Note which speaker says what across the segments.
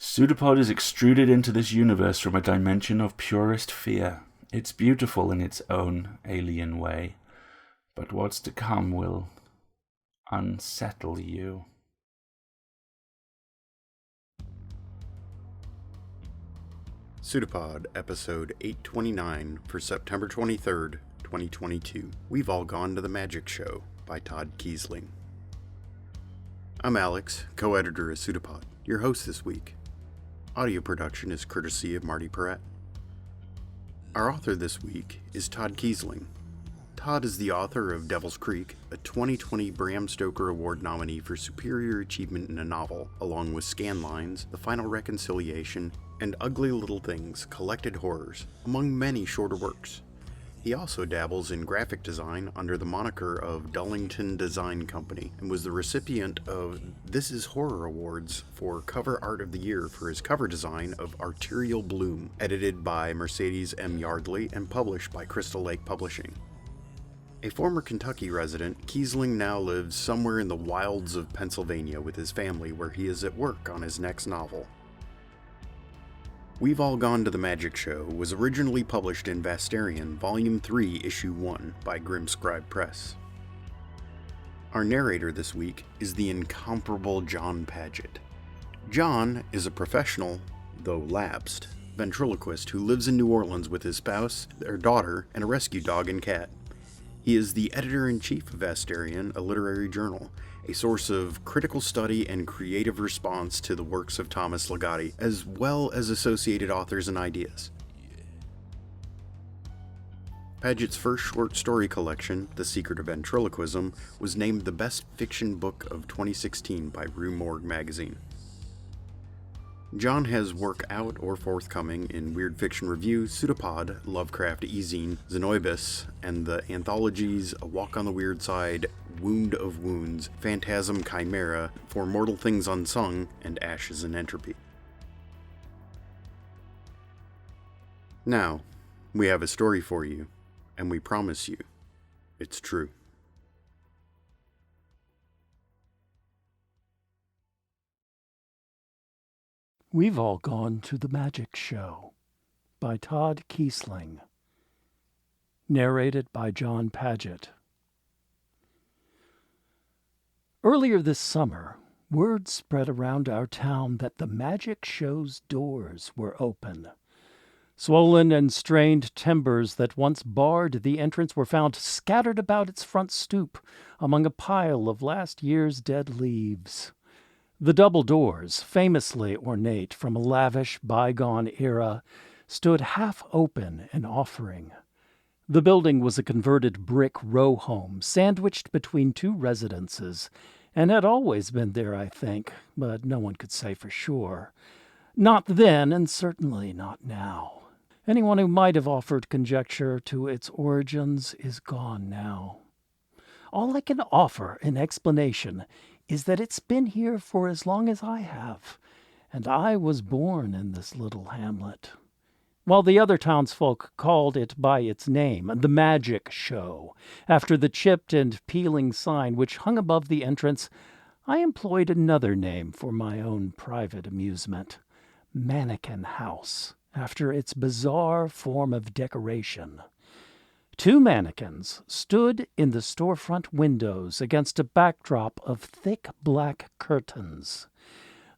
Speaker 1: PseudoPod is extruded into this universe from a dimension of purest fear. It's beautiful in its own alien way, but what's to come will unsettle you.
Speaker 2: PseudoPod, episode 829 for September 23rd, 2022. We've All Gone to the Magic Show by Todd Kiesling. I'm Alex, co-editor of PseudoPod, your host this week. Audio production is courtesy of Marty Perrette. Our author this week is Todd Kiesling. Todd is the author of Devil's Creek, a 2020 Bram Stoker Award nominee for Superior Achievement in a Novel, along with Scanlines, The Final Reconciliation, and Ugly Little Things, Collected Horrors, among many shorter works. He also dabbles in graphic design under the moniker of Dullington Design Company, and was the recipient of This Is Horror Awards for Cover Art of the Year for his cover design of Arterial Bloom, edited by Mercedes M. Yardley and published by Crystal Lake Publishing. A former Kentucky resident, Kiesling now lives somewhere in the wilds of Pennsylvania with his family, where he is at work on his next novel. We've All Gone to the Magic Show was originally published in Vastarian, Volume 3, Issue 1 by Grimscribe Press. Our narrator this week is the incomparable John Paget. John is a professional, though lapsed, ventriloquist who lives in New Orleans with his spouse, their daughter, and a rescue dog and cat. He is the editor-in-chief of Vastarian, a literary journal, a source of critical study and creative response to the works of Thomas Ligotti, as well as associated authors and ideas. Paget's first short story collection, The Secret of Ventriloquism, was named the best fiction book of 2016 by Rue Morgue magazine. John has work out or forthcoming in Weird Fiction Review, Pseudopod, Lovecraft E-Zine, Xenoibus, and the anthologies A Walk on the Weird Side, Wound of Wounds, Phantasm Chimera, For Mortal Things Unsung, and Ashes and Entropy. Now, we have a story for you, and we promise you, it's true.
Speaker 3: We've All Gone to the Magic Show by Todd Kiesling. Narrated by John Paget. Earlier this summer, word spread around our town that the magic show's doors were open. Swollen and strained timbers that once barred the entrance were found scattered about its front stoop among a pile of last year's dead leaves. The double doors, famously ornate from a lavish bygone era, stood half open and offering. The building was a converted brick row home, sandwiched between two residences, and had always been there, I think, but no one could say for sure. Not then, and certainly not now. Anyone who might have offered conjecture to its origins is gone now. All I can offer in explanation is that it's been here for as long as I have, and I was born in this little hamlet. While the other townsfolk called it by its name, the Magic Show, after the chipped and peeling sign which hung above the entrance, I employed another name for my own private amusement, Mannequin House, after its bizarre form of decoration. 2 mannequins stood in the storefront windows against a backdrop of thick black curtains.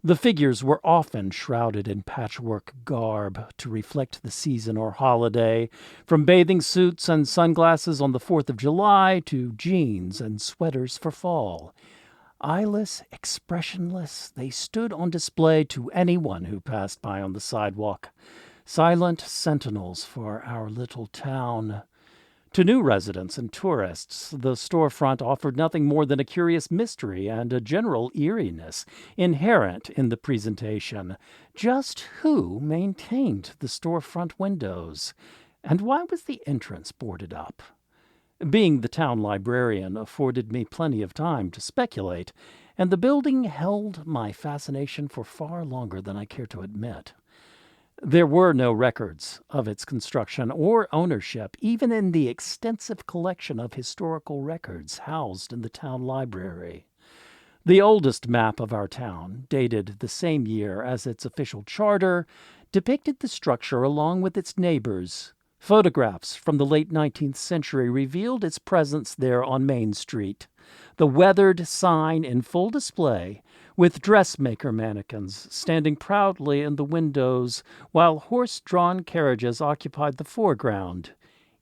Speaker 3: The figures were often shrouded in patchwork garb to reflect the season or holiday, from bathing suits and sunglasses on the 4th of July to jeans and sweaters for fall. Eyeless, expressionless, they stood on display to anyone who passed by on the sidewalk, silent sentinels for our little town. To new residents and tourists, the storefront offered nothing more than a curious mystery and a general eeriness inherent in the presentation. Just who maintained the storefront windows? And why was the entrance boarded up? Being the town librarian afforded me plenty of time to speculate, and the building held my fascination for far longer than I care to admit. There were no records of its construction or ownership, even in the extensive collection of historical records housed in the town library. The oldest map of our town, dated the same year as its official charter, depicted the structure along with its neighbors. Photographs from the late 19th century revealed its presence there on Main Street. The weathered sign in full display, with dressmaker mannequins standing proudly in the windows while horse-drawn carriages occupied the foreground.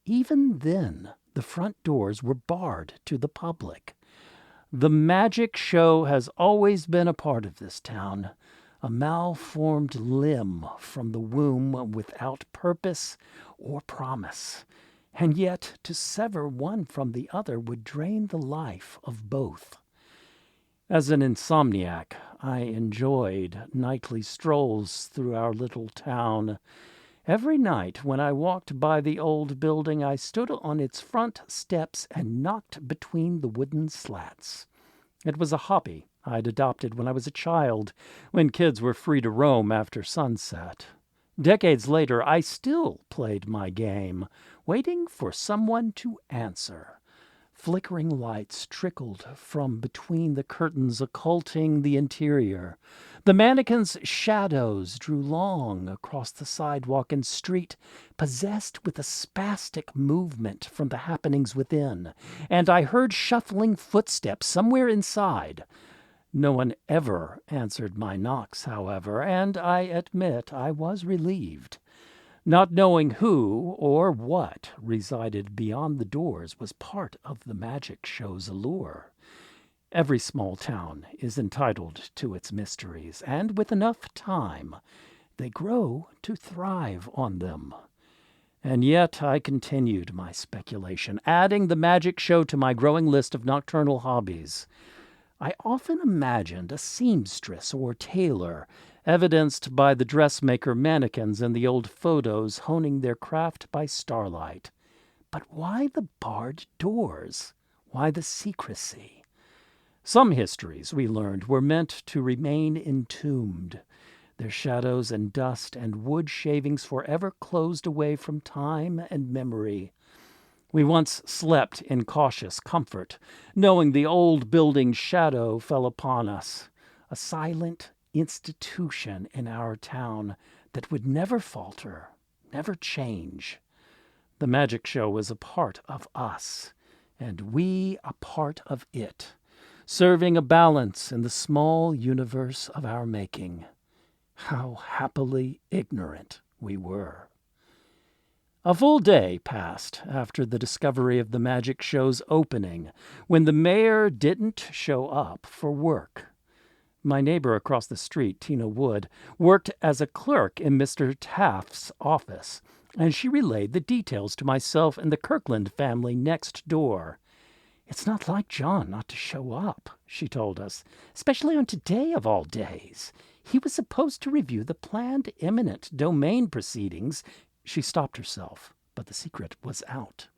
Speaker 3: Even then, the front doors were barred to the public. The magic show has always been a part of this town, a malformed limb from the womb without purpose or promise. And yet to sever one from the other would drain the life of both. As an insomniac, I enjoyed nightly strolls through our little town. Every night when I walked by the old building, I stood on its front steps and knocked between the wooden slats. It was a hobby I'd adopted when I was a child, when kids were free to roam after sunset. Decades later, I still played my game, waiting for someone to answer. Flickering lights trickled from between the curtains, occulting the interior. The mannequins' shadows drew long across the sidewalk and street, possessed with a spastic movement from the happenings within, and I heard shuffling footsteps somewhere inside. No one ever answered my knocks, however, and I admit I was relieved. Not knowing who or what resided beyond the doors was part of the magic show's allure. Every small town is entitled to its mysteries, and with enough time, they grow to thrive on them. And yet I continued my speculation, adding the magic show to my growing list of nocturnal hobbies. I often imagined a seamstress or tailor, evidenced by the dressmaker mannequins in the old photos, honing their craft by starlight. But why the barred doors? Why the secrecy? Some histories, we learned, were meant to remain entombed, their shadows and dust and wood shavings forever closed away from time and memory. We once slept in cautious comfort, knowing the old building's shadow fell upon us, a silent institution in our town that would never falter, never change. The magic show was a part of us, and we a part of it, serving a balance in the small universe of our making. How happily ignorant we were. A full day passed after the discovery of the magic show's opening, when the mayor didn't show up for work. My neighbor across the street, Tina Wood, worked as a clerk in Mr. Taft's office, and she relayed the details to myself and the Kirkland family next door. "It's not like John not to show up," she told us, "especially on today of all days. He was supposed to review the planned eminent domain proceedings." She stopped herself, but the secret was out.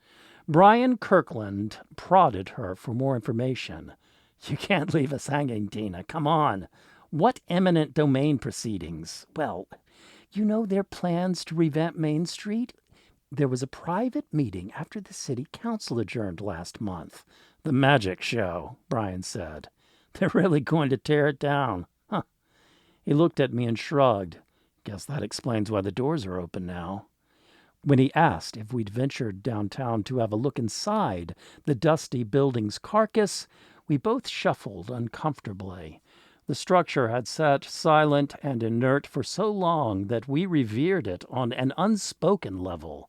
Speaker 3: Brian Kirkland prodded her for more information. "You can't leave us hanging, Tina. Come on. What eminent domain proceedings?" "Well, you know their plans to revamp Main Street? There was a private meeting after the city council adjourned last month." "The magic show," Brian said. "They're really going to tear it down." Huh. He looked at me and shrugged. "Guess that explains why the doors are open now." When he asked if we'd ventured downtown to have a look inside the dusty building's carcass, we both shuffled uncomfortably. The structure had sat silent and inert for so long that we revered it on an unspoken level,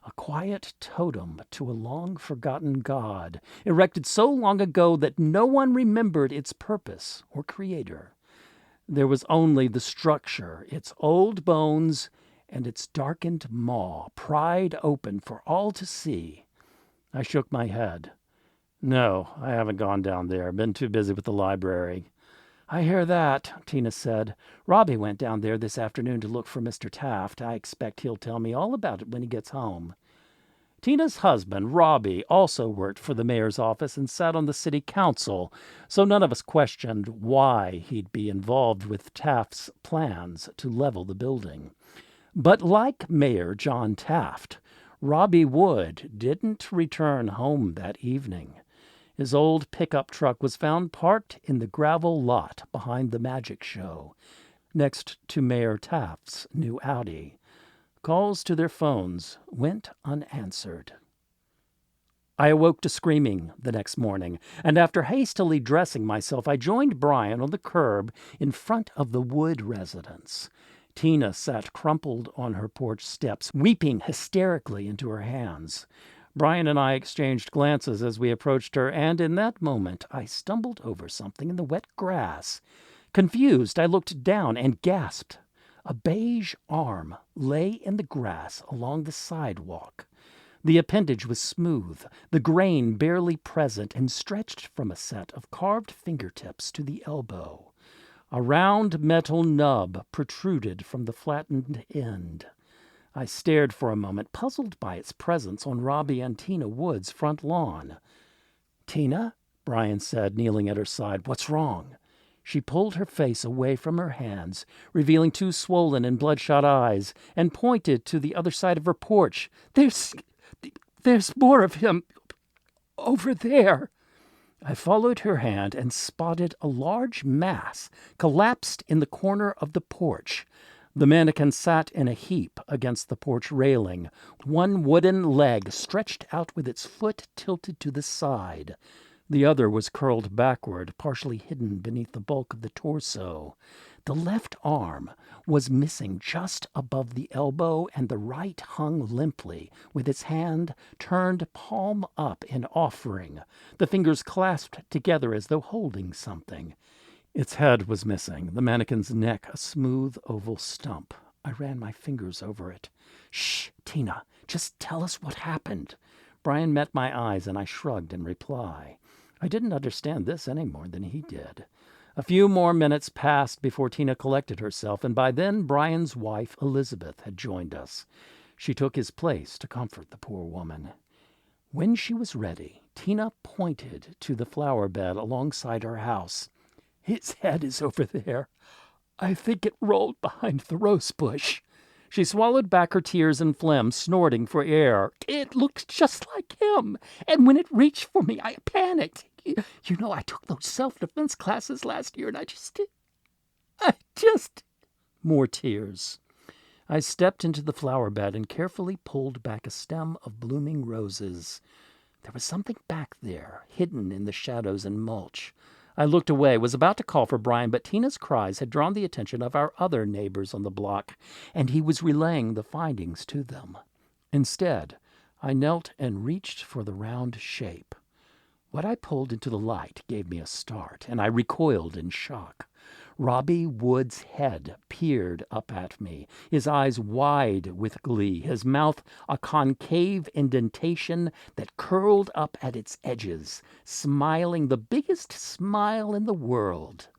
Speaker 3: a quiet totem to a long-forgotten god, erected so long ago that no one remembered its purpose or creator. There was only the structure, its old bones, and its darkened maw pried open for all to see. I shook my head. "No, I haven't gone down there. Been too busy with the library." "I hear that," Tina said. "Robbie went down there this afternoon to look for Mr. Taft. I expect he'll tell me all about it when he gets home." Tina's husband, Robbie, also worked for the mayor's office and sat on the city council, so none of us questioned why he'd be involved with Taft's plans to level the building. But like Mayor John Taft, Robbie Wood didn't return home that evening. His old pickup truck was found parked in the gravel lot behind the magic show, next to Mayor Taft's new Audi. Calls to their phones went unanswered. I awoke to screaming the next morning, and after hastily dressing myself, I joined Brian on the curb in front of the Wood residence. Tina sat crumpled on her porch steps, weeping hysterically into her hands. Brian and I exchanged glances as we approached her, and in that moment I stumbled over something in the wet grass. Confused, I looked down and gasped. A beige arm lay in the grass along the sidewalk. The appendage was smooth, the grain barely present, and stretched from a set of carved fingertips to the elbow. A round metal nub protruded from the flattened end. I stared for a moment, puzzled by its presence on Robbie and Tina Wood's front lawn. "Tina?" Brian said, kneeling at her side. "What's wrong?" She pulled her face away from her hands, revealing two swollen and bloodshot eyes, and pointed to the other side of her porch. There's more of him over there." I followed her hand and spotted a large mass collapsed in the corner of the porch. The mannequin sat in a heap against the porch railing, one wooden leg stretched out with its foot tilted to the side. The other was curled backward, partially hidden beneath the bulk of the torso. The left arm was missing just above the elbow, and the right hung limply, with its hand turned palm up in offering, the fingers clasped together as though holding something. Its head was missing, the mannequin's neck a smooth oval stump. I ran my fingers over it. "Shh, Tina, just tell us what happened." Brian met my eyes, and I shrugged in reply. I didn't understand this any more than he did. A few more minutes passed before Tina collected herself, and by then Brian's wife, Elizabeth, had joined us. She took his place to comfort the poor woman. When she was ready, Tina pointed to the flower bed alongside her house. "His head is over there. I think it rolled behind the rose bush." She swallowed back her tears and phlegm, snorting for air. "It looked just like him, and when it reached for me, I panicked. You know, I took those self-defense classes last year, and I just... More tears. I stepped into the flower bed and carefully pulled back a stem of blooming roses. There was something back there, hidden in the shadows and mulch. I looked away, was about to call for Brian, but Tina's cries had drawn the attention of our other neighbors on the block, and he was relaying the findings to them. Instead, I knelt and reached for the round shape. What I pulled into the light gave me a start, and I recoiled in shock. Robbie Wood's head peered up at me, his eyes wide with glee, his mouth a concave indentation that curled up at its edges, smiling the biggest smile in the world.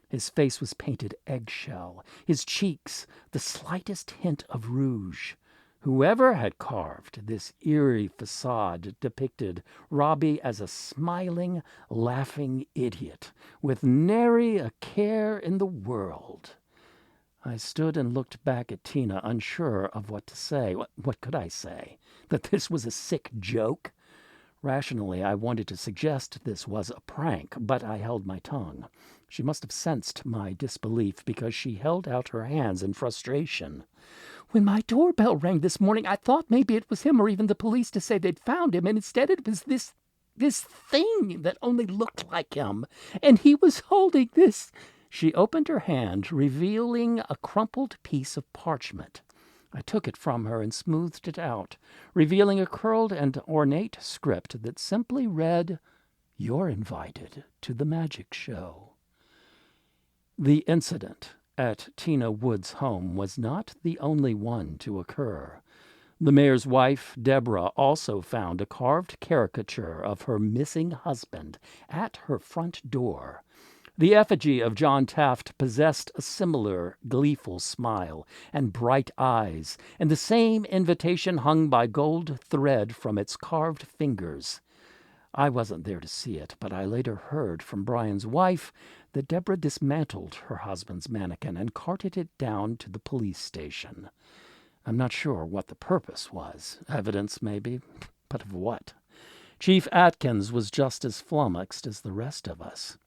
Speaker 3: His face was painted eggshell, his cheeks the slightest hint of rouge. Whoever had carved this eerie facade depicted Robbie as a smiling, laughing idiot, with nary a care in the world. I stood and looked back at Tina, unsure of what to say. What could I say? That this was a sick joke? Rationally, I wanted to suggest this was a prank, but I held my tongue. She must have sensed my disbelief, because she held out her hands in frustration. "When my doorbell rang this morning, I thought maybe it was him or even the police to say they'd found him, and instead it was this thing that only looked like him, and he was holding this." She opened her hand, revealing a crumpled piece of parchment. I took it from her and smoothed it out, revealing a curled and ornate script that simply read, "You're invited to the magic show." The incident at Tina Wood's home was not the only one to occur. The mayor's wife, Deborah, also found a carved caricature of her missing husband at her front door. The effigy of John Taft possessed a similar gleeful smile and bright eyes, and the same invitation hung by gold thread from its carved fingers. I wasn't there to see it, but I later heard from Brian's wife that Deborah dismantled her husband's mannequin and carted it down to the police station. I'm not sure what the purpose was. Evidence, maybe, but of what? Chief Atkins was just as flummoxed as the rest of us.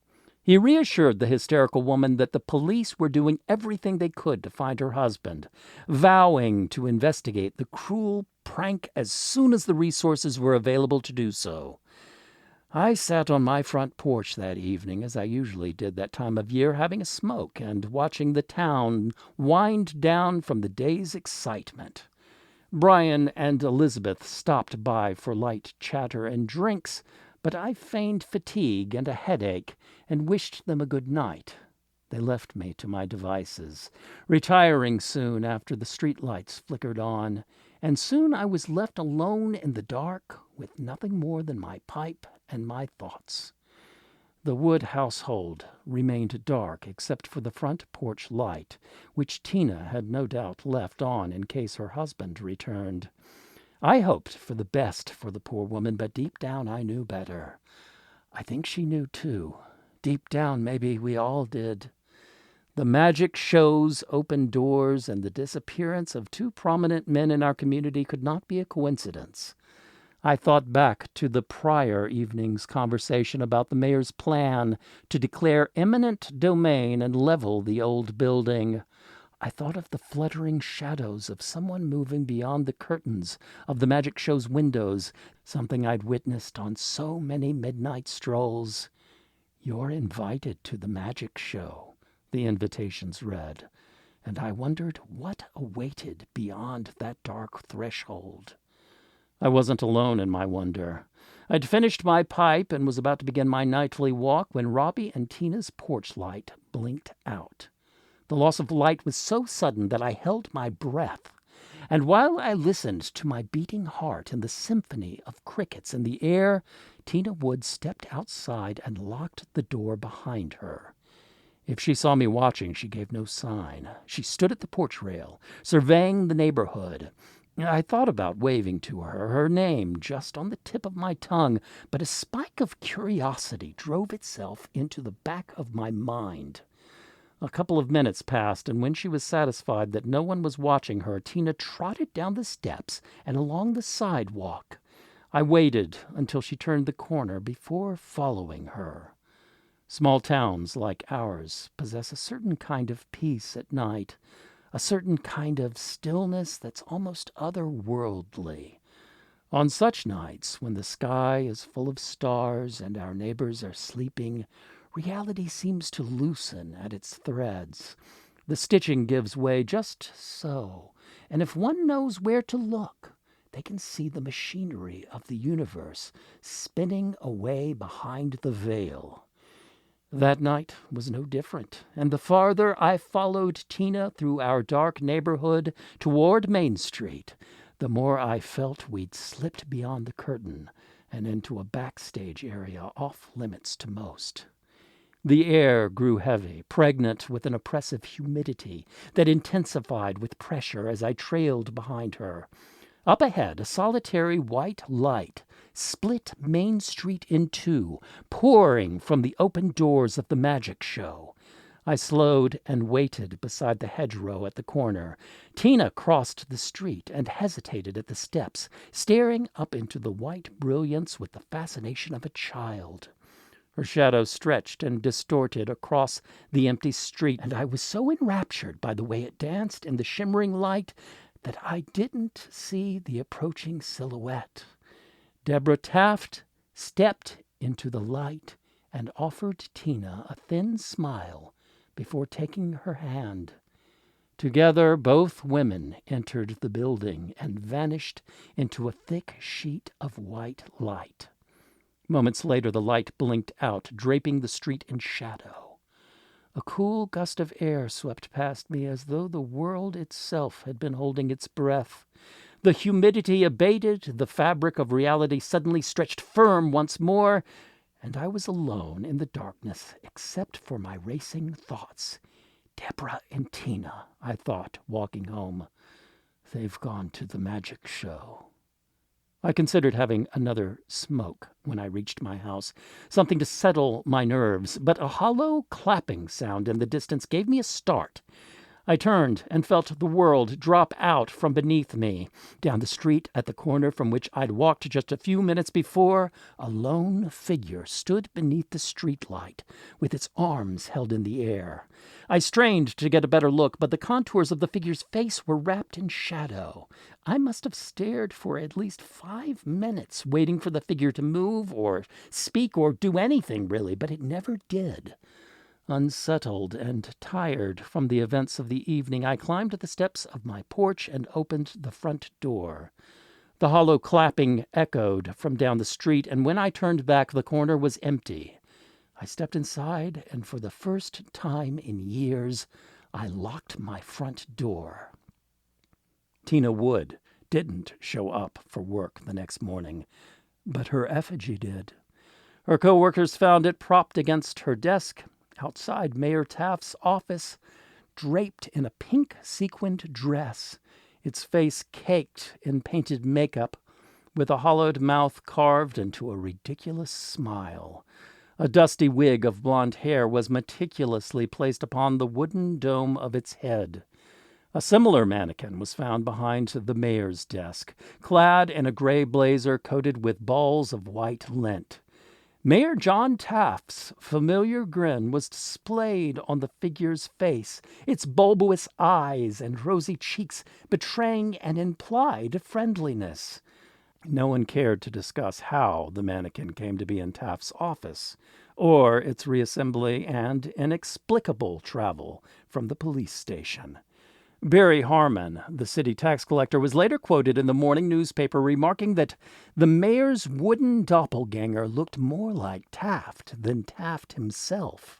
Speaker 3: He reassured the hysterical woman that the police were doing everything they could to find her husband, vowing to investigate the cruel prank as soon as the resources were available to do so. I sat on my front porch that evening, as I usually did that time of year, having a smoke and watching the town wind down from the day's excitement. Brian and Elizabeth stopped by for light chatter and drinks, but I feigned fatigue and a headache and wished them a good night. They left me to my devices, retiring soon after the street lights flickered on, and soon I was left alone in the dark with nothing more than my pipe and my thoughts. The Wood household remained dark except for the front porch light, which Tina had no doubt left on in case her husband returned. I hoped for the best for the poor woman, but deep down I knew better. I think she knew, too. Deep down, maybe we all did. The magic shows opened doors, and the disappearance of two prominent men in our community could not be a coincidence. I thought back to the prior evening's conversation about the mayor's plan to declare eminent domain and level the old building. I thought of the fluttering shadows of someone moving beyond the curtains of the magic show's windows, something I'd witnessed on so many midnight strolls. "You're invited to the magic show," the invitations read, and I wondered what awaited beyond that dark threshold. I wasn't alone in my wonder. I'd finished my pipe and was about to begin my nightly walk when Robbie and Tina's porch light blinked out. The loss of light was so sudden that I held my breath, and while I listened to my beating heart and the symphony of crickets in the air, Tina Wood stepped outside and locked the door behind her. If she saw me watching, she gave no sign. She stood at the porch rail, surveying the neighborhood. I thought about waving to her, her name just on the tip of my tongue, but a spike of curiosity drove itself into the back of my mind. A couple of minutes passed, and when she was satisfied that no one was watching her, Tina trotted down the steps and along the sidewalk. I waited until she turned the corner before following her. Small towns like ours possess a certain kind of peace at night, a certain kind of stillness that's almost otherworldly. On such nights, when the sky is full of stars and our neighbors are sleeping, reality seems to loosen at its threads. The stitching gives way just so, and if one knows where to look, they can see the machinery of the universe spinning away behind the veil. That night was no different, and the farther I followed Tina through our dark neighborhood toward Main Street, the more I felt we'd slipped beyond the curtain and into a backstage area off limits to most. The air grew heavy, pregnant with an oppressive humidity that intensified with pressure as I trailed behind her. Up ahead, a solitary white light split Main Street in two, pouring from the open doors of the magic show. I slowed and waited beside the hedgerow at the corner. Tina crossed the street and hesitated at the steps, staring up into the white brilliance with the fascination of a child. Her shadow stretched and distorted across the empty street, and I was so enraptured by the way it danced in the shimmering light that I didn't see the approaching silhouette. Deborah Taft stepped into the light and offered Tina a thin smile before taking her hand. Together, both women entered the building and vanished into a thick sheet of white light. Moments later, the light blinked out, draping the street in shadow. A cool gust of air swept past me as though the world itself had been holding its breath. The humidity abated, the fabric of reality suddenly stretched firm once more, and I was alone in the darkness except for my racing thoughts. Deborah and Tina, I thought, walking home. They've gone to the magic show. I considered having another smoke when I reached my house, something to settle my nerves, but a hollow clapping sound in the distance gave me a start. I turned and felt the world drop out from beneath me. Down the street, at the corner from which I'd walked just a few minutes before, a lone figure stood beneath the streetlight, with its arms held in the air. I strained to get a better look, but the contours of the figure's face were wrapped in shadow. I must have stared for at least 5 minutes, waiting for the figure to move or speak or do anything, really, but it never did. Unsettled and tired from the events of the evening, I climbed the steps of my porch and opened the front door. The hollow clapping echoed from down the street, and when I turned back, the corner was empty. I stepped inside, and for the first time in years, I locked my front door. Tina Wood didn't show up for work the next morning, but her effigy did. Her co-workers found it propped against her desk outside Mayor Taft's office, draped in a pink sequined dress, its face caked in painted makeup, with a hollowed mouth carved into a ridiculous smile. A dusty wig of blonde hair was meticulously placed upon the wooden dome of its head. A similar mannequin was found behind the mayor's desk, clad in a gray blazer coated with balls of white lint. Mayor John Taft's familiar grin was displayed on the figure's face, its bulbous eyes and rosy cheeks betraying an implied friendliness. No one cared to discuss how the mannequin came to be in Taft's office, or its reassembly and inexplicable travel from the police station. Barry Harmon, the city tax collector, was later quoted in the morning newspaper remarking that the mayor's wooden doppelganger looked more like Taft than Taft himself.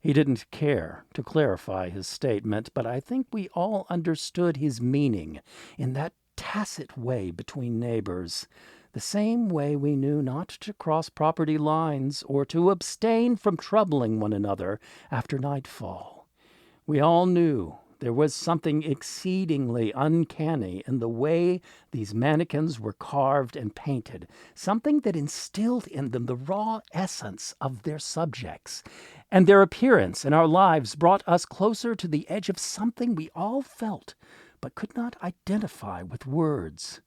Speaker 3: He didn't care to clarify his statement, but I think we all understood his meaning in that tacit way between neighbors, the same way we knew not to cross property lines or to abstain from troubling one another after nightfall. We all knew there was something exceedingly uncanny in the way these mannequins were carved and painted, something that instilled in them the raw essence of their subjects, and their appearance in our lives brought us closer to the edge of something we all felt but could not identify with words.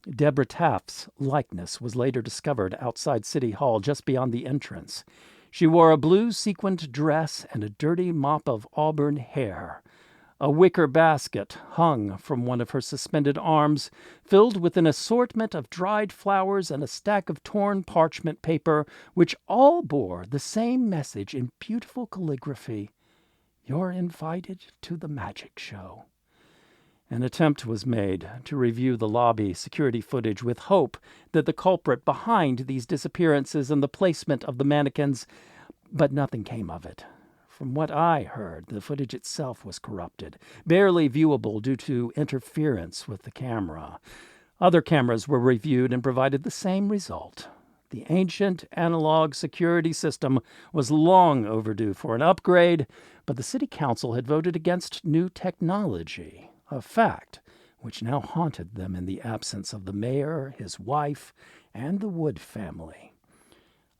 Speaker 3: Deborah Taft's likeness was later discovered outside City Hall just beyond the entrance. She wore a blue sequined dress and a dirty mop of auburn hair. A wicker basket hung from one of her suspended arms, filled with an assortment of dried flowers and a stack of torn parchment paper, which all bore the same message in beautiful calligraphy: "You're invited to the magic show." An attempt was made to review the lobby security footage with hope that the culprit behind these disappearances and the placement of the mannequins, but nothing came of it. From what I heard, the footage itself was corrupted, barely viewable due to interference with the camera. Other cameras were reviewed and provided the same result. The ancient analog security system was long overdue for an upgrade, but the city council had voted against new technology, a fact which now haunted them in the absence of the mayor, his wife, and the Wood family.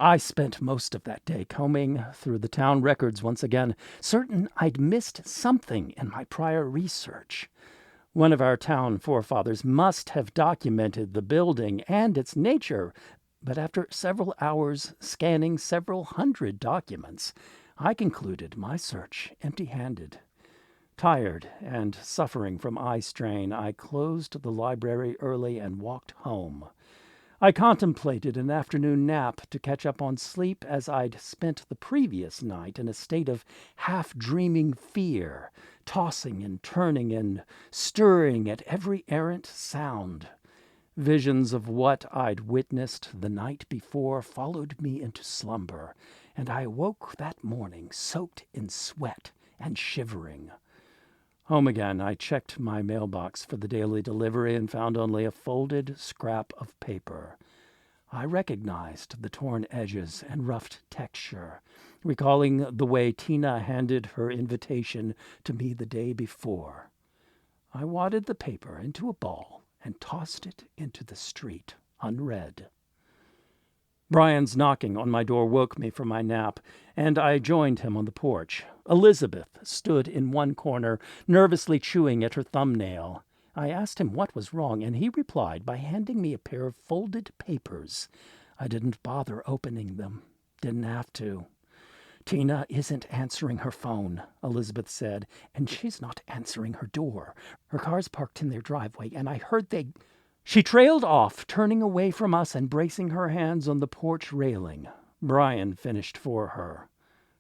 Speaker 3: I spent most of that day combing through the town records once again, certain I'd missed something in my prior research. One of our town forefathers must have documented the building and its nature, but after several hours scanning several hundred documents, I concluded my search empty-handed. Tired and suffering from eye strain, I closed the library early and walked home. I contemplated an afternoon nap to catch up on sleep, as I'd spent the previous night in a state of half-dreaming fear, tossing and turning and stirring at every errant sound. Visions of what I'd witnessed the night before followed me into slumber, and I woke that morning soaked in sweat and shivering. Home again, I checked my mailbox for the daily delivery and found only a folded scrap of paper. I recognized the torn edges and roughed texture, recalling the way Tina handed her invitation to me the day before. I wadded the paper into a ball and tossed it into the street unread. Brian's knocking on my door woke me from my nap, and I joined him on the porch. Elizabeth stood in one corner, nervously chewing at her thumbnail. I asked him what was wrong, and he replied by handing me a pair of folded papers. I didn't bother opening them. Didn't have to. "Tina isn't answering her phone," Elizabeth said, "and she's not answering her door. Her car's parked in their driveway, and I heard they—" She trailed off, turning away from us and bracing her hands on the porch railing. Brian finished for her.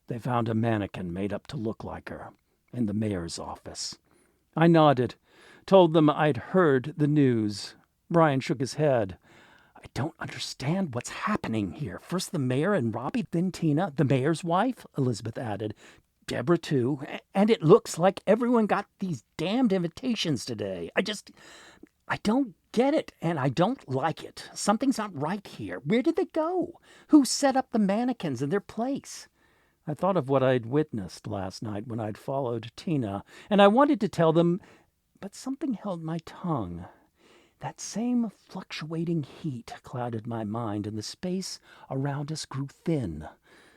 Speaker 3: They found a mannequin made up to look like her in the mayor's office. I nodded, told them I'd heard the news. Brian shook his head. "I don't understand what's happening here. First the mayor and Robbie, then Tina, the mayor's wife," Elizabeth added. "Deborah, too. And it looks like everyone got these damned invitations today. I don't get it, and I don't like it. Something's not right here. Where did they go? Who set up the mannequins in their place?" I thought of what I'd witnessed last night when I'd followed Tina, and I wanted to tell them, but something held my tongue. That same fluctuating heat clouded my mind, and the space around us grew thin.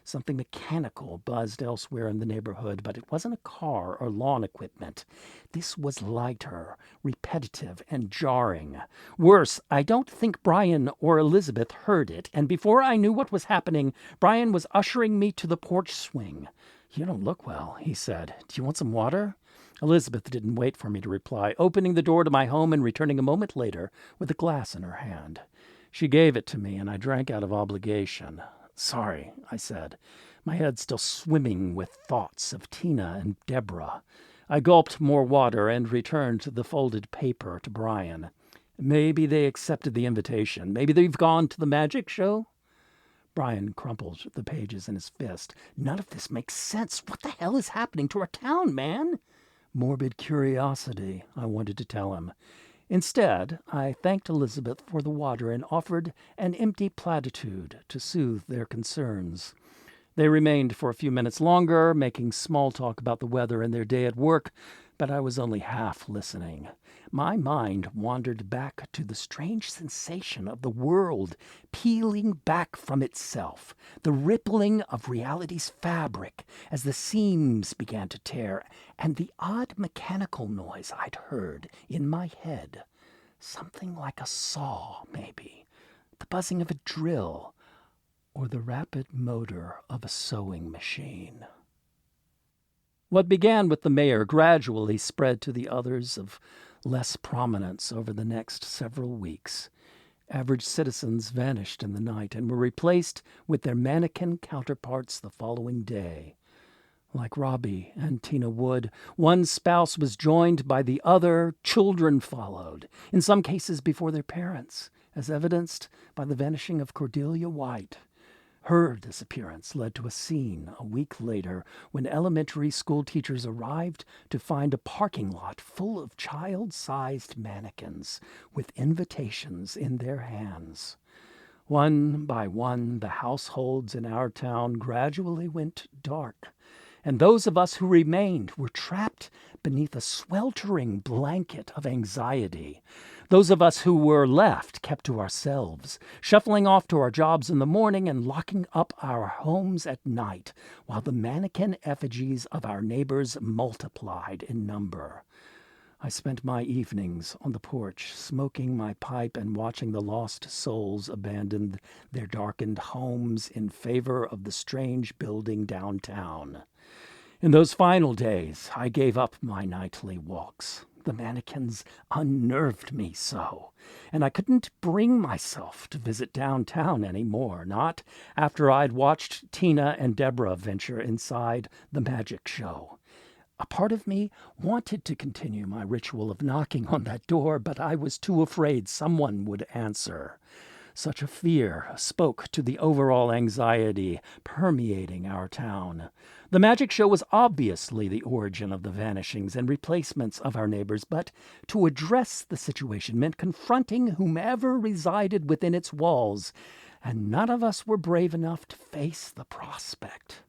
Speaker 3: Something mechanical buzzed elsewhere in the neighborhood, but it wasn't a car or lawn equipment. This was lighter, repetitive, and jarring. Worse, I don't think Brian or Elizabeth heard it, and before I knew what was happening, Brian was ushering me to the porch swing. "You don't look well," he said. "Do you want some water?" Elizabeth didn't wait for me to reply, opening the door to my home and returning a moment later with a glass in her hand. She gave it to me, and I drank out of obligation. "Sorry," I said, my head still swimming with thoughts of Tina and Deborah. I gulped more water and returned the folded paper to Brian. "Maybe they accepted the invitation. Maybe they've gone to the magic show?" Brian crumpled the pages in his fist. "None of this makes sense. What the hell is happening to our town, man?" "Morbid curiosity," I wanted to tell him. Instead, I thanked Elizabeth for the water and offered an empty platitude to soothe their concerns. They remained for a few minutes longer, making small talk about the weather and their day at work, but I was only half listening. My mind wandered back to the strange sensation of the world peeling back from itself, the rippling of reality's fabric as the seams began to tear, and the odd mechanical noise I'd heard in my head. Something like a saw, maybe, the buzzing of a drill, or the rapid motor of a sewing machine. What began with the mayor gradually spread to the others of less prominence over the next several weeks. Average citizens vanished in the night and were replaced with their mannequin counterparts the following day. Like Robbie and Tina Wood, one spouse was joined by the other, children followed, in some cases before their parents, as evidenced by the vanishing of Cordelia White. Her disappearance led to a scene a week later when elementary school teachers arrived to find a parking lot full of child-sized mannequins with invitations in their hands. One by one, the households in our town gradually went dark, and those of us who remained were trapped beneath a sweltering blanket of anxiety. Those of us who were left kept to ourselves, shuffling off to our jobs in the morning and locking up our homes at night, while the mannequin effigies of our neighbors multiplied in number. I spent my evenings on the porch, smoking my pipe and watching the lost souls abandon their darkened homes in favor of the strange building downtown. In those final days, I gave up my nightly walks. The mannequins unnerved me so, and I couldn't bring myself to visit downtown anymore, not after I'd watched Tina and Deborah venture inside the magic show. A part of me wanted to continue my ritual of knocking on that door, but I was too afraid someone would answer. Such a fear spoke to the overall anxiety permeating our town. The magic show was obviously the origin of the vanishings and replacements of our neighbors, but to address the situation meant confronting whomever resided within its walls, and none of us were brave enough to face the prospect.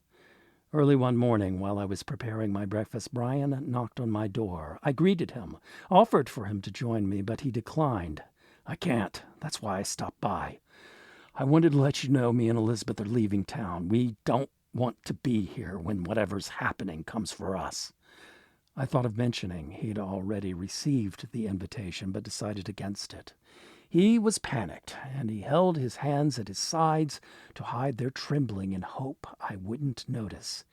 Speaker 3: Early one morning, while I was preparing my breakfast, Brian knocked on my door. I greeted him, offered for him to join me, but he declined. "I can't. That's why I stopped by." I wanted to let you know me and Elizabeth are leaving town. We don't want to be here when whatever's happening comes for us." I thought of mentioning he'd already received the invitation, but decided against it. He was panicked, and he held his hands at his sides to hide their trembling in hope I wouldn't notice.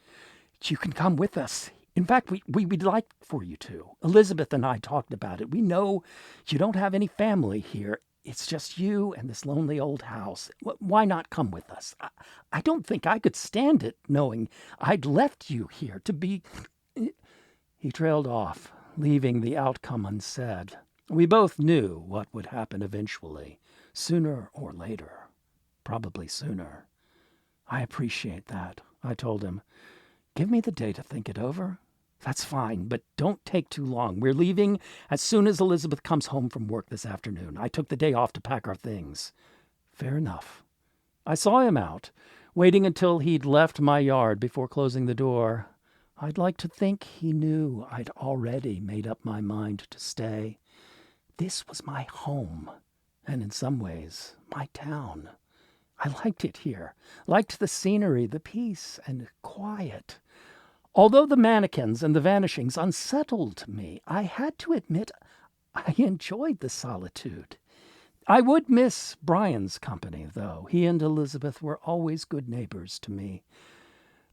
Speaker 3: "You can come with us. In fact, we'd like for you to. Elizabeth and I talked about it. We know you don't have any family here. It's just you and this lonely old house. Why not come with us? I don't think I could stand it, knowing I'd left you here to be..." He trailed off, leaving the outcome unsaid. We both knew what would happen eventually, sooner or later. Probably sooner. "I appreciate that," I told him. "Give me the day to think it over." "That's fine, but don't take too long. We're leaving as soon as Elizabeth comes home from work this afternoon. I took the day off to pack our things." "Fair enough." I saw him out, waiting until he'd left my yard before closing the door. I'd like to think he knew I'd already made up my mind to stay. This was my home, and in some ways, my town. I liked it here, liked the scenery, the peace and quiet. Although the mannequins and the vanishings unsettled me, I had to admit I enjoyed the solitude. I would miss Brian's company, though. He and Elizabeth were always good neighbors to me.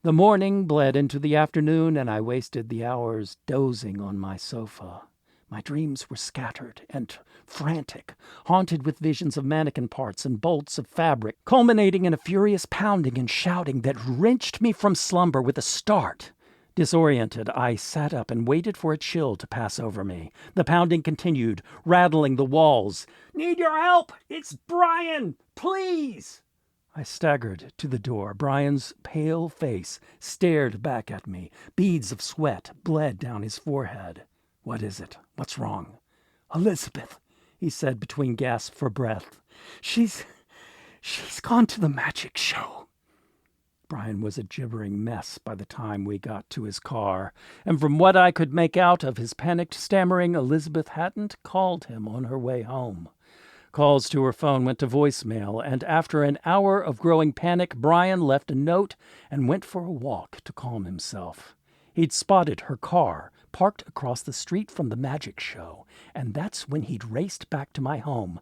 Speaker 3: The morning bled into the afternoon, and I wasted the hours dozing on my sofa. My dreams were scattered and frantic, haunted with visions of mannequin parts and bolts of fabric, culminating in a furious pounding and shouting that wrenched me from slumber with a start. Disoriented, I sat up and waited for a chill to pass over me. The pounding continued, rattling the walls. "Need your help! It's Brian! Please!" I staggered to the door. Brian's pale face stared back at me. Beads of sweat bled down his forehead. "What is it? What's wrong?" "Elizabeth," he said between gasps for breath. She's gone to the magic show." Brian was a gibbering mess by the time we got to his car, and from what I could make out of his panicked stammering, Elizabeth hadn't called him on her way home. Calls to her phone went to voicemail, and after an hour of growing panic, Brian left a note and went for a walk to calm himself. He'd spotted her car, parked across the street from the magic show, and that's when he'd raced back to my home.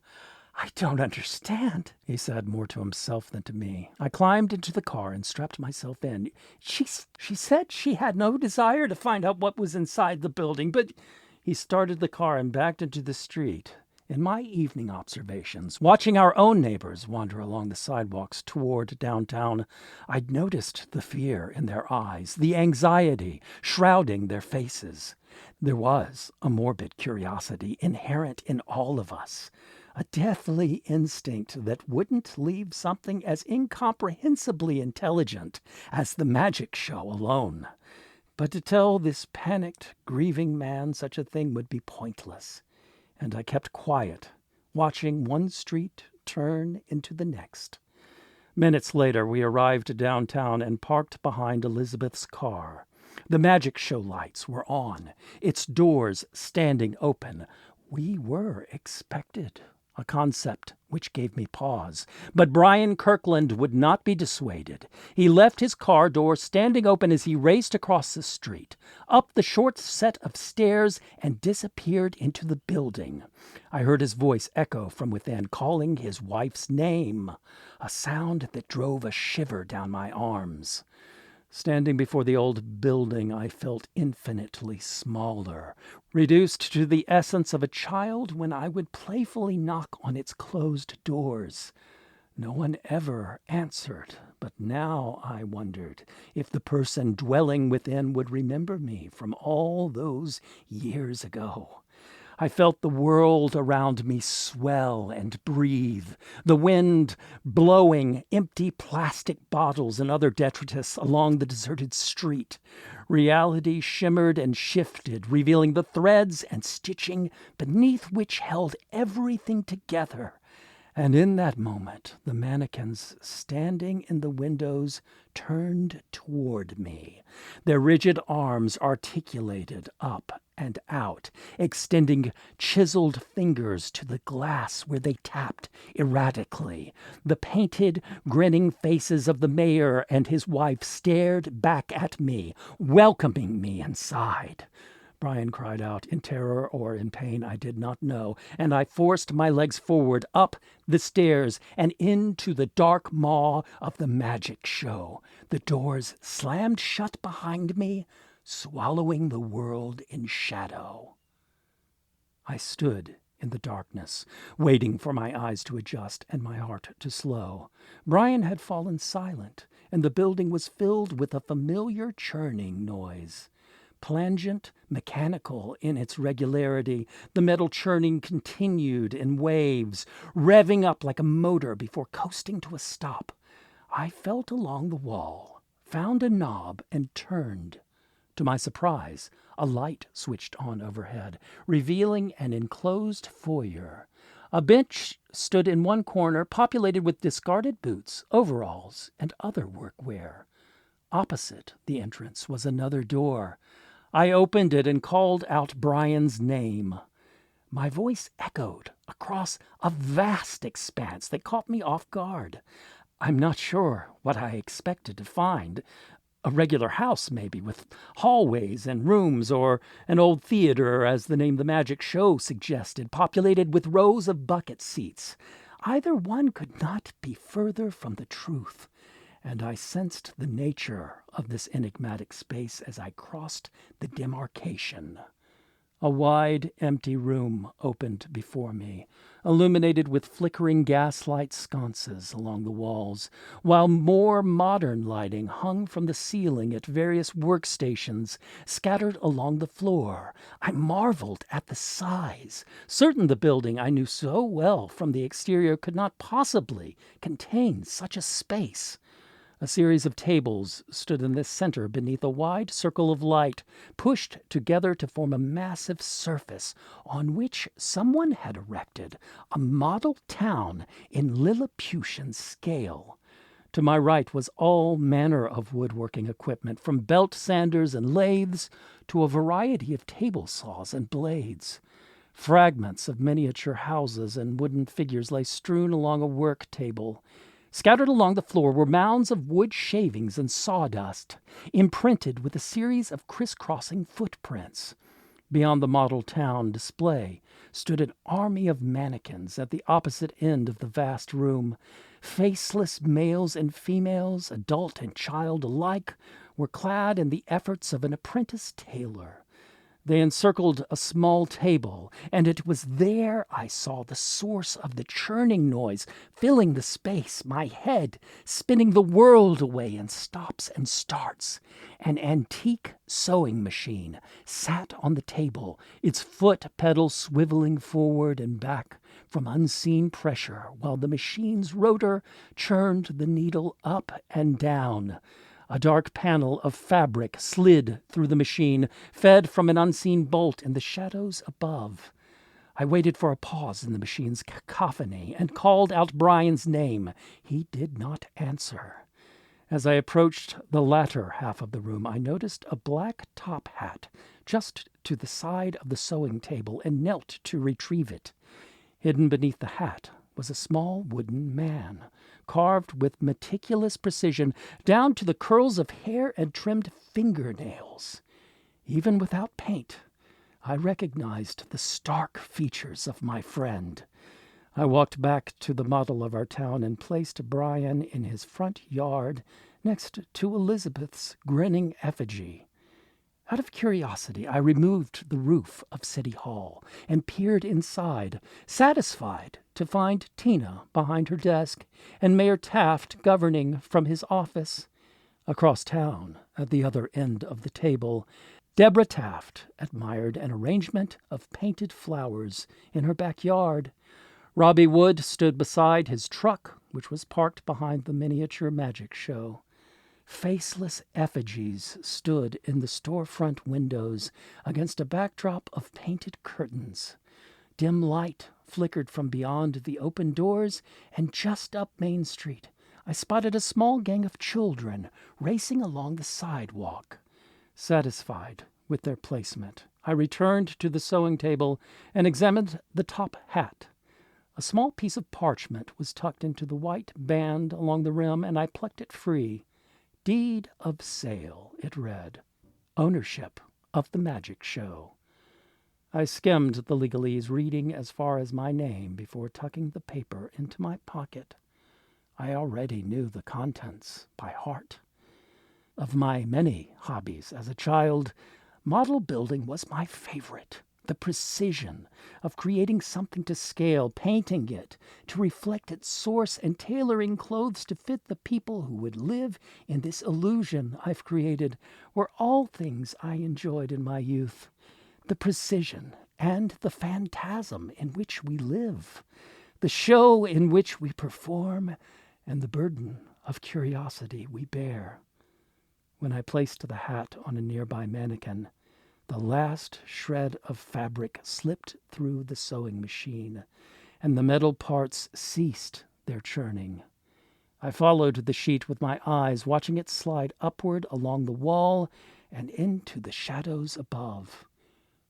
Speaker 3: "I don't understand," he said, more to himself than to me. I climbed into the car and strapped myself in. She said she had no desire to find out what was inside the building, but..." He started the car and backed into the street. In my evening observations, watching our own neighbors wander along the sidewalks toward downtown, I'd noticed the fear in their eyes, the anxiety shrouding their faces. There was a morbid curiosity inherent in all of us, a deathly instinct that wouldn't leave something as incomprehensibly intelligent as the magic show alone. But to tell this panicked, grieving man such a thing would be pointless. And I kept quiet, watching one street turn into the next. Minutes later, we arrived downtown and parked behind Elizabeth's car. The magic show lights were on, its doors standing open. We were expected, a concept which gave me pause. But Brian Kirkland would not be dissuaded. He left his car door standing open as he raced across the street, up the short set of stairs, and disappeared into the building. I heard his voice echo from within, calling his wife's name, a sound that drove a shiver down my arms. Standing before the old building, I felt infinitely smaller, reduced to the essence of a child when I would playfully knock on its closed doors. No one ever answered, but now I wondered if the person dwelling within would remember me from all those years ago. I felt the world around me swell and breathe, the wind blowing empty plastic bottles and other detritus along the deserted street. Reality shimmered and shifted, revealing the threads and stitching beneath which held everything together. And in that moment, the mannequins standing in the windows turned toward me, their rigid arms articulated up and out, extending chiseled fingers to the glass where they tapped erratically. The painted, grinning faces of the mayor and his wife stared back at me, welcoming me inside. Brian cried out, in terror or in pain, I did not know, and I forced my legs forward, up the stairs, and into the dark maw of the magic show. The doors slammed shut behind me, swallowing the world in shadow. I stood in the darkness, waiting for my eyes to adjust and my heart to slow. Brian had fallen silent, and the building was filled with a familiar churning noise. Plangent, mechanical in its regularity, the metal churning continued in waves, revving up like a motor before coasting to a stop. I felt along the wall, found a knob, and turned. To my surprise, a light switched on overhead, revealing an enclosed foyer. A bench stood in one corner, populated with discarded boots, overalls, and other workwear. Opposite the entrance was another door. I opened it and called out Brian's name. My voice echoed across a vast expanse that caught me off guard. I'm not sure what I expected to find. A regular house, maybe, with hallways and rooms, or an old theater, as the name The Magic Show suggested, populated with rows of bucket seats. Either one could not be further from the truth, and I sensed the nature of this enigmatic space as I crossed the demarcation. A wide, empty room opened before me, illuminated with flickering gaslight sconces along the walls, while more modern lighting hung from the ceiling at various workstations scattered along the floor. I marveled at the size. Certain the building I knew so well from the exterior could not possibly contain such a space. A series of tables stood in the center beneath a wide circle of light, pushed together to form a massive surface on which someone had erected a model town in Lilliputian scale. To my right was all manner of woodworking equipment, from belt sanders and lathes to a variety of table saws and blades. Fragments of miniature houses and wooden figures lay strewn along a work table. Scattered along the floor were mounds of wood shavings and sawdust, imprinted with a series of crisscrossing footprints. Beyond the model town display stood an army of mannequins at the opposite end of the vast room. Faceless males and females, adult and child alike, were clad in the efforts of an apprentice tailor. They encircled a small table, and it was there I saw the source of the churning noise, filling the space, my head spinning the world away in stops and starts. An antique sewing machine sat on the table, its foot pedal swiveling forward and back from unseen pressure, while the machine's rotor churned the needle up and down. A dark panel of fabric slid through the machine, fed from an unseen bolt in the shadows above. I waited for a pause in the machine's cacophony and called out Brian's name. He did not answer. As I approached the latter half of the room, I noticed a black top hat just to the side of the sewing table and knelt to retrieve it. Hidden beneath the hat was a small wooden man, carved with meticulous precision down to the curls of hair and trimmed fingernails. Even without paint, I recognized the stark features of my friend. I walked back to the model of our town and placed Brian in his front yard next to Elizabeth's grinning effigy. Out of curiosity, I removed the roof of City Hall and peered inside, satisfied to find Tina behind her desk and Mayor Taft governing from his office. Across town, at the other end of the table, Deborah Taft admired an arrangement of painted flowers in her backyard. Robbie Wood stood beside his truck, which was parked behind the miniature magic show. Faceless effigies stood in the storefront windows against a backdrop of painted curtains. Dim light flickered from beyond the open doors, and just up Main Street, I spotted a small gang of children racing along the sidewalk. Satisfied with their placement, I returned to the sewing table and examined the top hat. A small piece of parchment was tucked into the white band along the rim, and I plucked it free. Deed of sale, it read. Ownership of the magic show. I skimmed the legalese, reading as far as my name before tucking the paper into my pocket. I already knew the contents by heart. Of my many hobbies as a child, model building was my favorite. The precision of creating something to scale, painting it to reflect its source, and tailoring clothes to fit the people who would live in this illusion I've created were all things I enjoyed in my youth. The precision and the phantasm in which we live, the show in which we perform, and the burden of curiosity we bear. When I placed the hat on a nearby mannequin, the last shred of fabric slipped through the sewing machine, and the metal parts ceased their churning. I followed the sheet with my eyes, watching it slide upward along the wall and into the shadows above.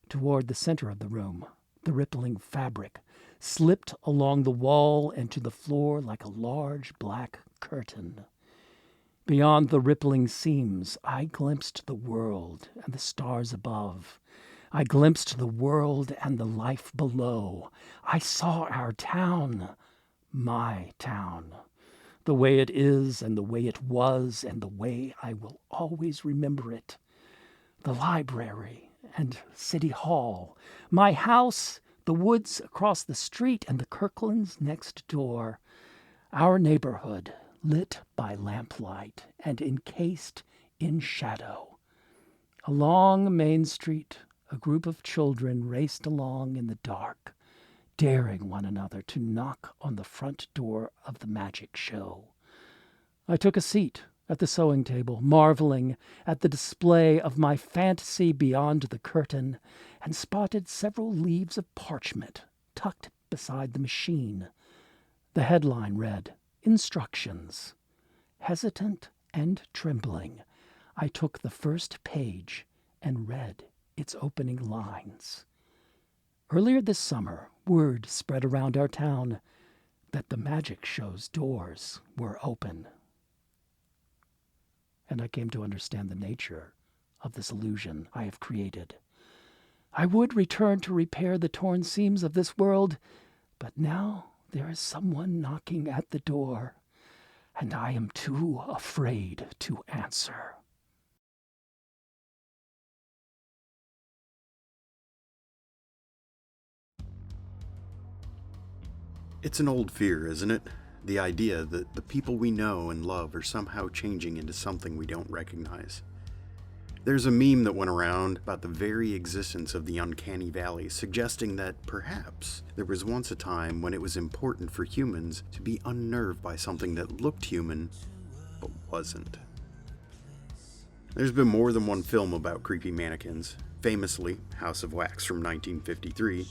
Speaker 3: Toward the center of the room, the rippling fabric slipped along the wall and to the floor like a large black curtain. Beyond the rippling seams, I glimpsed the world and the stars above. I glimpsed the world and the life below. I saw our town, my town, the way it is and the way it was and the way I will always remember it. The library and City Hall, my house, the woods across the street, and the Kirklands next door. Our neighborhood, lit by lamplight and encased in shadow. Along Main Street, a group of children raced along in the dark, daring one another to knock on the front door of the magic show. I took a seat at the sewing table, marveling at the display of my fantasy beyond the curtain, and spotted several leaves of parchment tucked beside the machine. The headline read, Instructions. Hesitant and trembling, I took the first page and read its opening lines. Earlier this summer, word spread around our town that the magic show's doors were open. And I came to understand the nature of this illusion I have created. I would return to repair the torn seams of this world, but now there is someone knocking at the door, and I am too afraid to answer.
Speaker 2: It's an old fear, isn't it? The idea that the people we know and love are somehow changing into something we don't recognize. There's a meme that went around about the very existence of the uncanny valley, suggesting that perhaps there was once a time when it was important for humans to be unnerved by something that looked human, but wasn't. There's been more than one film about creepy mannequins, famously House of Wax from 1953,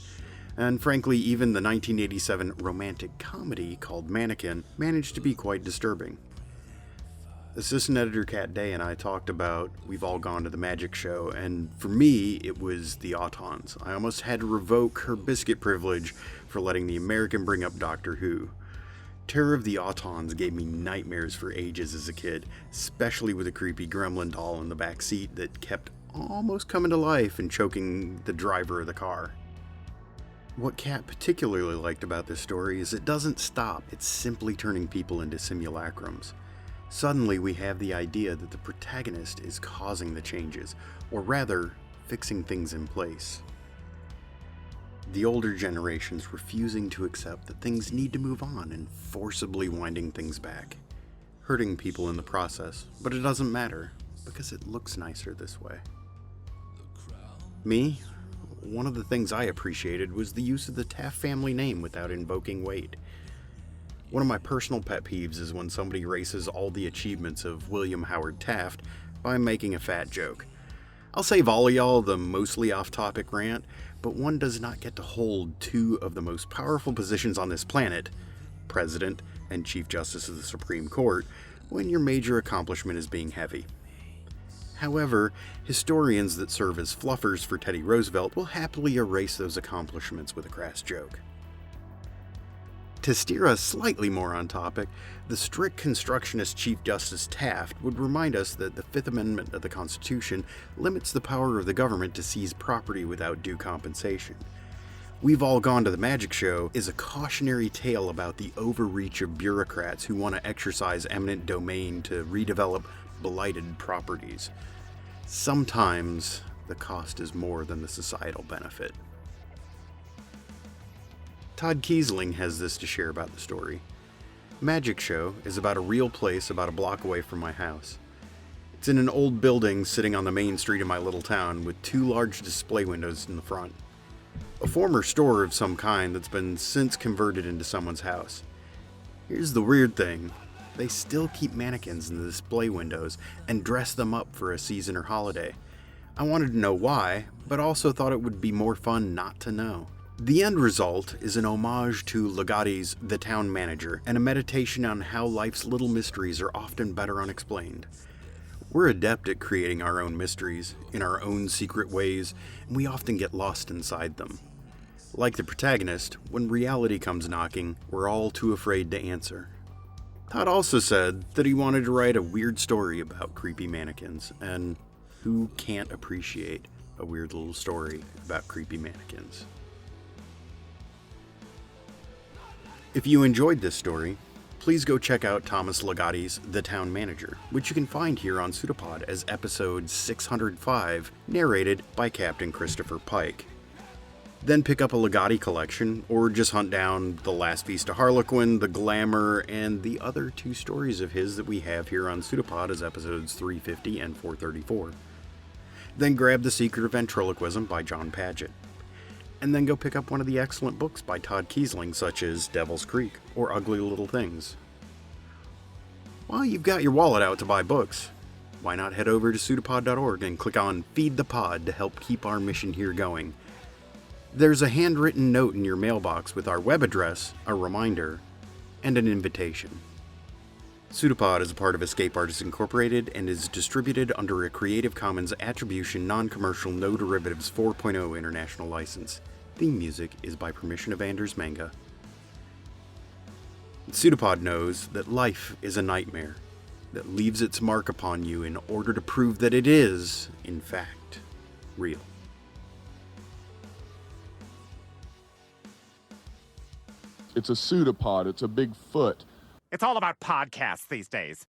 Speaker 2: and frankly, even the 1987 romantic comedy called Mannequin managed to be quite disturbing. Assistant editor Kat Day and I talked about We've All Gone to the Magic Show, and for me, it was the Autons. I almost had to revoke her biscuit privilege for letting the American bring up Doctor Who. Terror of the Autons gave me nightmares for ages as a kid, especially with a creepy gremlin doll in the back seat that kept almost coming to life and choking the driver of the car. What Kat particularly liked about this story is it doesn't stop, it's simply turning people into simulacrums. Suddenly we have the idea that the protagonist is causing the changes, or rather, fixing things in place. The older generations refusing to accept that things need to move on and forcibly winding things back, hurting people in the process, but it doesn't matter, because it looks nicer this way. Me? One of the things I appreciated was the use of the Taft family name without invoking Wade. One of my personal pet peeves is when somebody erases all the achievements of William Howard Taft by making a fat joke. I'll save all of y'all the mostly off-topic rant, but one does not get to hold two of the most powerful positions on this planet, President and Chief Justice of the Supreme Court, when your major accomplishment is being heavy. However, historians that serve as fluffers for Teddy Roosevelt will happily erase those accomplishments with a crass joke. To steer us slightly more on topic, the strict constructionist Chief Justice Taft would remind us that the Fifth Amendment of the Constitution limits the power of the government to seize property without due compensation. We've All Gone to the Magic Show is a cautionary tale about the overreach of bureaucrats who want to exercise eminent domain to redevelop blighted properties. Sometimes the cost is more than the societal benefit. Todd Kiesling has this to share about the story. Magic Show is about a real place about a block away from my house. It's in an old building sitting on the main street of my little town with 2 large display windows in the front. A former store of some kind that's been since converted into someone's house. Here's the weird thing. They still keep mannequins in the display windows and dress them up for a season or holiday. I wanted to know why, but also thought it would be more fun not to know. The end result is an homage to Ligotti's The Town Manager and a meditation on how life's little mysteries are often better unexplained. We're adept at creating our own mysteries, in our own secret ways, and we often get lost inside them. Like the protagonist, when reality comes knocking, we're all too afraid to answer. Todd also said that he wanted to write a weird story about creepy mannequins, and who can't appreciate a weird little story about creepy mannequins? If you enjoyed this story, please go check out Thomas Ligotti's The Town Manager, which you can find here on PseudoPod as episode 605, narrated by Captain Christopher Pike. Then pick up a Ligotti collection, or just hunt down The Last Feast of Harlequin, The Glamour, and the other 2 stories of his that we have here on PseudoPod as episodes 350 and 434. Then grab The Secret of Ventriloquism by John Paget. And then go pick up one of the excellent books by Todd Kiesling, such as Devil's Creek or Ugly Little Things. While you've got your wallet out to buy books, why not head over to pseudopod.org and click on Feed the Pod to help keep our mission here going. There's a handwritten note in your mailbox with our web address, a reminder, and an invitation. PseudoPod is a part of Escape Artists Incorporated and is distributed under a Creative Commons Attribution Non-Commercial No Derivatives 4.0 International License. Theme music is by permission of Anders Manga. PseudoPod knows that life is a nightmare that leaves its mark upon you in order to prove that it is, in fact, real.
Speaker 4: It's a pseudopod. It's a big foot.
Speaker 5: It's all about podcasts these days.